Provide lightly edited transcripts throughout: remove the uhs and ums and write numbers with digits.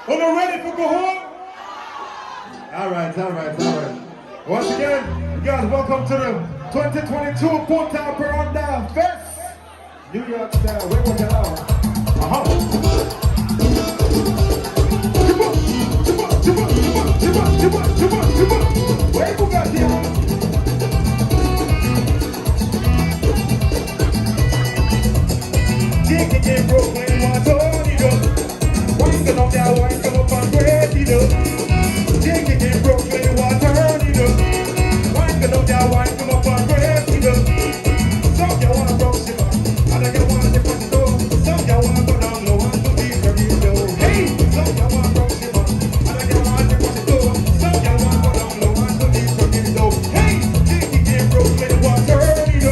Are ready for go home? All right. Once again, you guys, welcome to the 2022 Punta and Parranda Fest. New York style, we're working out. Where you got here? Chicken in Brooklyn, one tornado. Wine come up there, wine come up and break it up. Chicken in Brooklyn, one tornado. Wine come up there, wine come up and break it up. Some you wanna broke sugar, and I get one to put it up. Some you wanna go down low and do deep for it though. Hey, some you wanna broke sugar, and I get one to put it up. Some you wanna go down low and do deep for it though. Hey, chicken in Brooklyn, one tornado.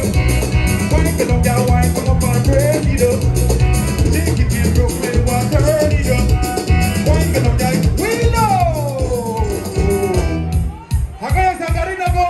Wine come up there, wine come up and break it up. Chicken in Brooklyn, one tornado. Wine come up there, we know. Hagaya Sagarina go.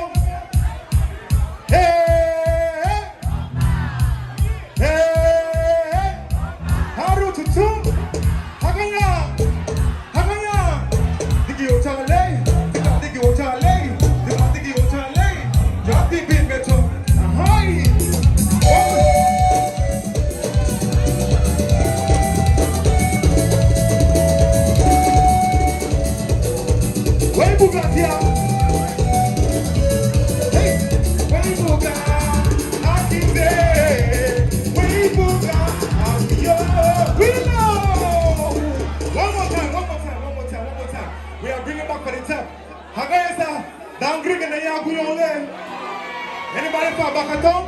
Anybody for Bakaton?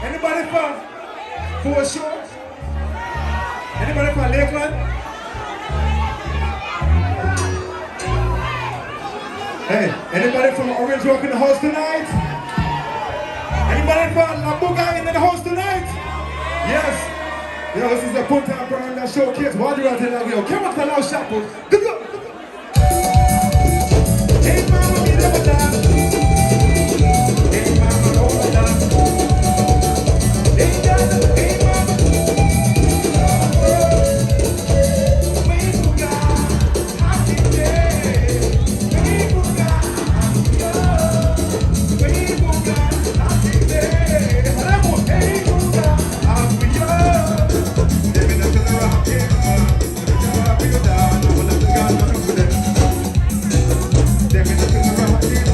Anybody for Four Shores? Anybody for Lakeland? Hey, anybody from Orange Rock in the house tonight? Anybody from Lambuga in the house tonight? Yes. Yo, this is the Punta and Parranda showcase. Why do you tell that? Yo, come on, tell our shampoo. Good luck. Hey, mama, we never die. Hey, mama, don't die. Hey, dad, hey, mama. We forgot how to dance. We forgot how to love. We forgot how to dance. Hey, forgot how to love. Living up in the rock, yeah. We go down, no one left the guy, no one for them. Living up in the rock, yeah.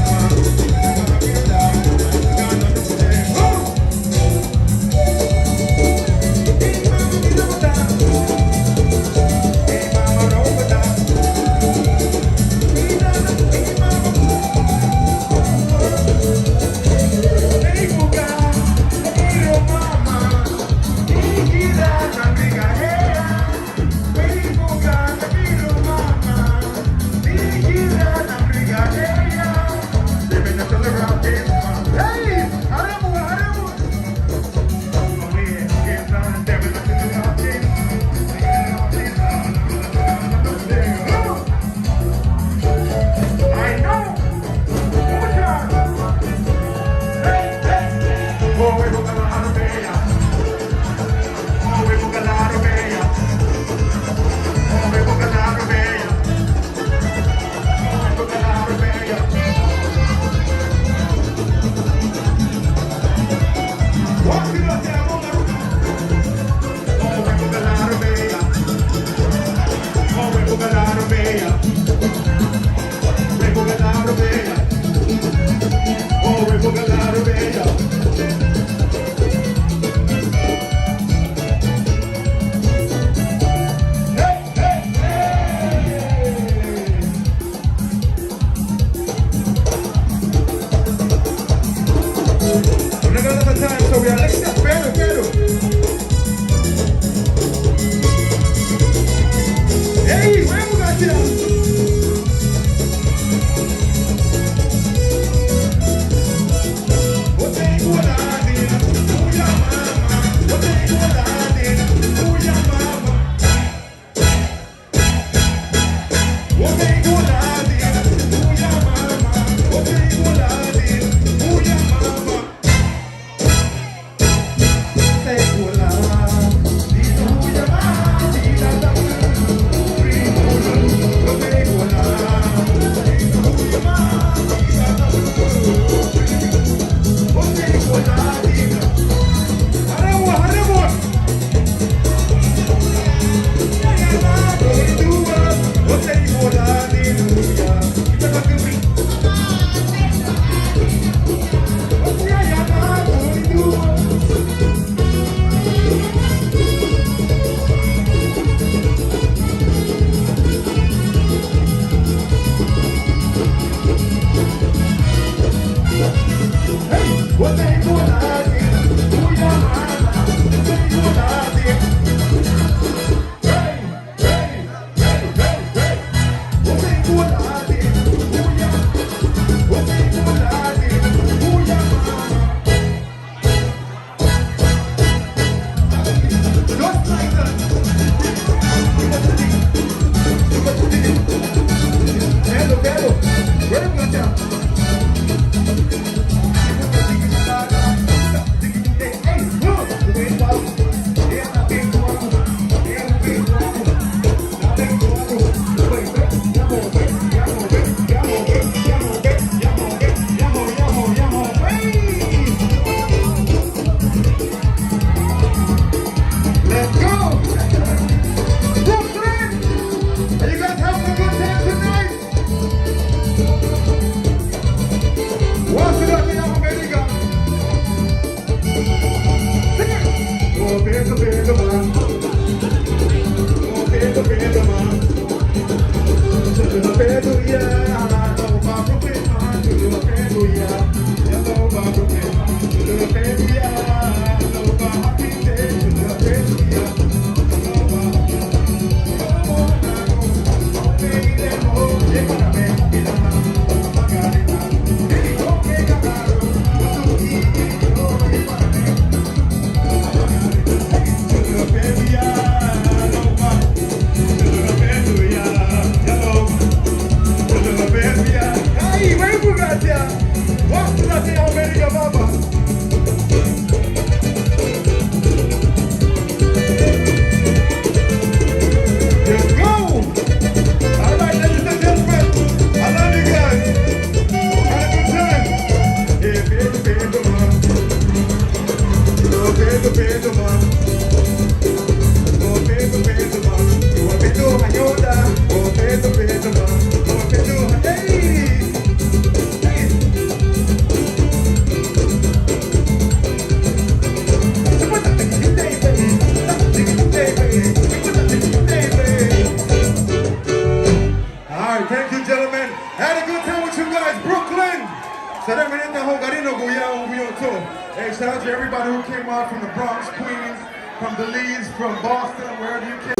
shout out to everybody who came out from the Bronx, Queens, from Belize, from Boston, wherever you came.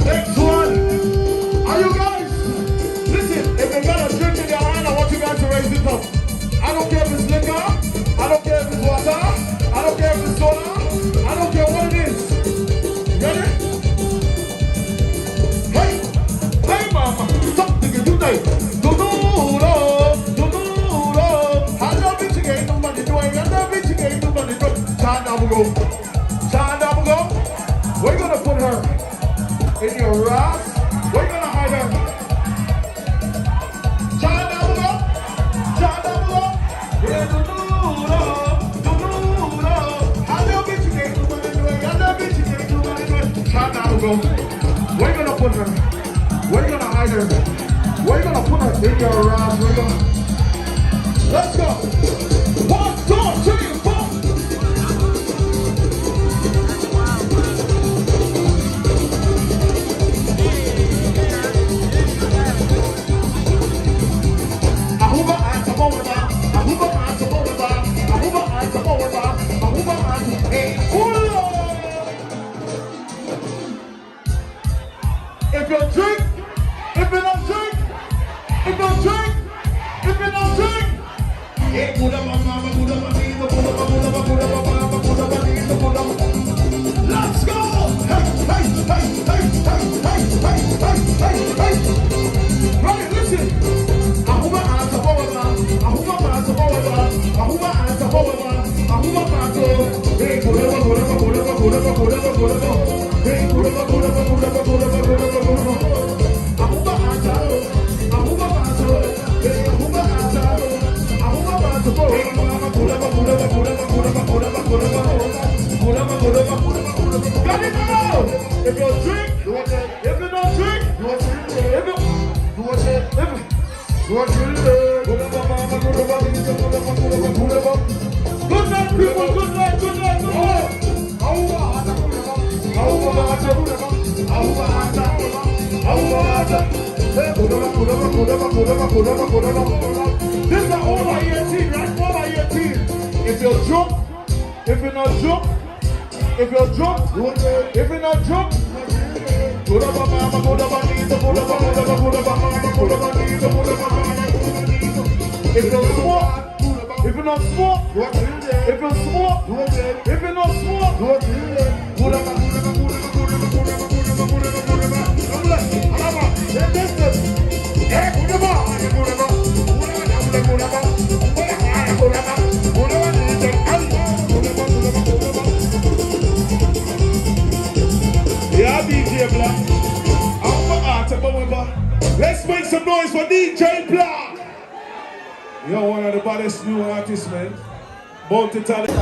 Next one. Are you guys? Listen, if you got a drink in your hand, I want you guys to raise it up. I don't care if it's liquor, I don't care if it's water, I don't care if it's soda, I don't care what it is. Ready? Hey, hey mama, something you do like. We're gonna put her in your rocks. We're gonna hide her. We're gonna put her. We're gonna hide her. We're gonna put her in your rocks. We're gonna. Let's go. 1, 2, 3, 4. If you drink, if you don't drink, if you don't drink, if you don't drink. Let's go! Hey, hey, hey, hey, hey, hey, hey, hey, hey, hey. Right, listen. Ahuma anta boba, ahuma anta boba, ahuma anta boba, ahuma anta. Hey, kureba, kureba, kureba, kureba, kureba, kureba. Hey, kureba, kureba, kureba, kureba, kureba, kureba. Ahuma anta, ahuma anta. Hey, ahuma anta, ahuma anta. Hey, kureba, kureba, kureba, kureba, kureba, kureba, kureba. Kureba, kureba, kureba, kureba. Got it now. If you drink, do it. If you don't drink, do it. If you do it, if you. Good night, people. Good night, good night, good night. This is all I hear, right? All I hear. If you're drunk, if you're not drunk, if you're drunk, if you're not drunk. If you smoke, if you not smoke, if you smoke, if you not smoke, yeah, DJ Blocc. Let's make some noise for DJ Blocc. You're one of the baddest new artists, man. Multi-talented.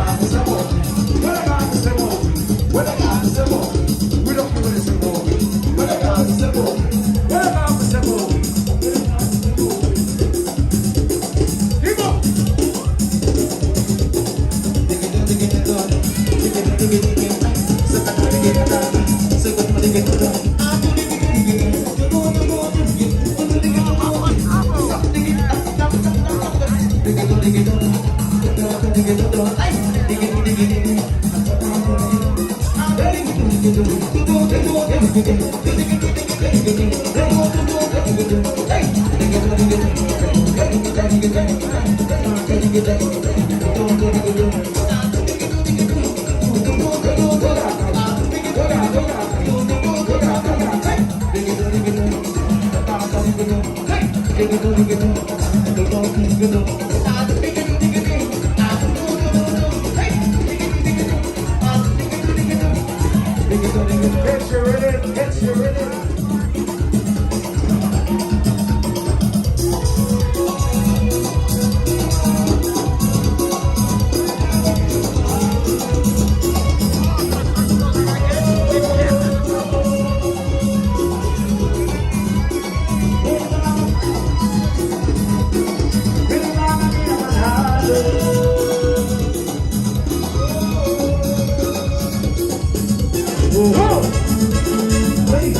Wait.